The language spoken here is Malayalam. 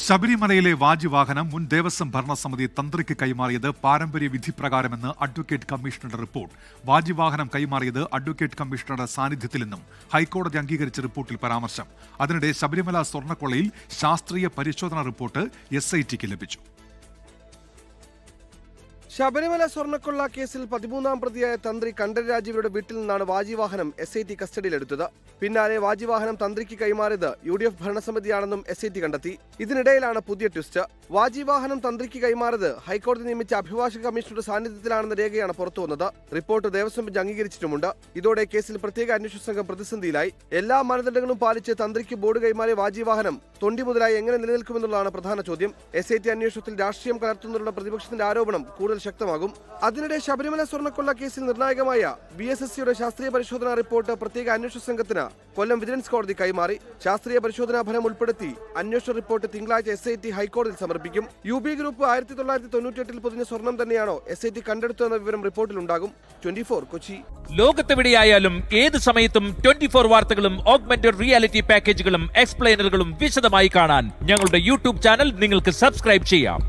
ശബരിമലയിലെ വാജിവാഹനം മുൻ ദേവസ്വം ഭരണസമിതി തന്ത്രിക്ക് കൈമാറിയത് പാരമ്പര്യ വിധി പ്രകാരമെന്ന് അഡ്വക്കേറ്റ് കമ്മീഷണറുടെ റിപ്പോർട്ട്. വാജിവാഹനം കൈമാറിയത് അഡ്വക്കേറ്റ് കമ്മീഷണറുടെ സാന്നിധ്യത്തിലെന്നും ഹൈക്കോടതി അംഗീകരിച്ച റിപ്പോർട്ടിൽ പരാമർശം. അതിനിടെ ശബരിമല സ്വർണ്ണക്കൊള്ളയിൽ ശാസ്ത്രീയ പരിശോധനാ റിപ്പോർട്ട് SITക്ക് ലഭിച്ചു. ശബരിമല സ്വർണ്ണക്കൊള്ള കേസിൽ 13ാം പ്രതിയായ തന്ത്രി കണ്ഠരര് രാജീവരുടെ വീട്ടിൽ നിന്നാണ് വാജിവാഹനം SIT കസ്റ്റഡിയിലെടുത്തത്. പിന്നാലെ വാജിവാഹനം തന്ത്രിക്ക് കൈമാറിയത് UDF ഭരണസമിതിയാണെന്നും SIT കണ്ടെത്തി. ഇതിനിടയിലാണ് പുതിയ ട്വിസ്റ്റ്. വാജിവാഹനം തന്ത്രിക്ക് കൈമാറിയത് ഹൈക്കോടതി നിയമിച്ച അഭിഭാഷക കമ്മീഷണറുടെ സാന്നിധ്യത്തിലാണെന്ന രേഖയാണ് പുറത്തുവന്നത്. റിപ്പോർട്ട് ദേവസ്വം ബെഞ്ച് അംഗീകരിച്ചിട്ടുമുണ്ട്. ഇതോടെ കേസിൽ പ്രത്യേക അന്വേഷണ സംഘം പ്രതിസന്ധിയിലായി. എല്ലാ മാനദണ്ഡങ്ങളും പാലിച്ച് തന്ത്രിക്ക് ബോർഡ് കൈമാറിയ വാജിവാഹനം തൊണ്ടി മുതലായി എങ്ങനെ നിലനിൽക്കുമെന്നുള്ളതാണ് പ്രധാന ചോദ്യം. SIT അന്വേഷണത്തിൽ രാഷ്ട്രീയം കലർത്തുന്നതിനുള്ള പ്രതിപക്ഷത്തിന്റെ ആരോപണം കൂടുതൽ ശക്തമാകും. അതിനിടെ ശബരിമല സ്വർണ്ണക്കൊള്ള കേസിൽ നിർണായകമായ BSSCയുടെ ശാസ്ത്രീയ പരിശോധനാ റിപ്പോർട്ട് പ്രത്യേക അന്വേഷണ സംഘത്തിന് കൊല്ലം വിജിലൻസ് കോടതി കൈമാറി. ശാസ്ത്രീയ പരിശോധനാ ഫലം ഉൾപ്പെടുത്തി അന്വേഷണ റിപ്പോർട്ട് തിങ്കളാഴ്ച SIT ഹൈക്കോടതിയിൽ സമർപ്പിക്കും. UB ഗ്രൂപ്പ് 1998 പൊതിഞ്ഞ സ്വർണം തന്നെയാണോ SIT കണ്ടെടുത്തതെന്ന വിവരം റിപ്പോർട്ടിലുണ്ടാകും. 24 കൊച്ചി. ലോകത്തെവിടെയായാലും ഏത് സമയത്തും 24 വാർത്തകളും ഓഗ്മെന്റഡ് റിയാലിറ്റി പാക്കേജുകളും എക്സ്പ്ലെയിനറുകളും വിശദമായി കാണാൻ ഞങ്ങളുടെ YouTube ചാനൽ നിങ്ങൾക്ക് സബ്സ്ക്രൈബ് ചെയ്യാം.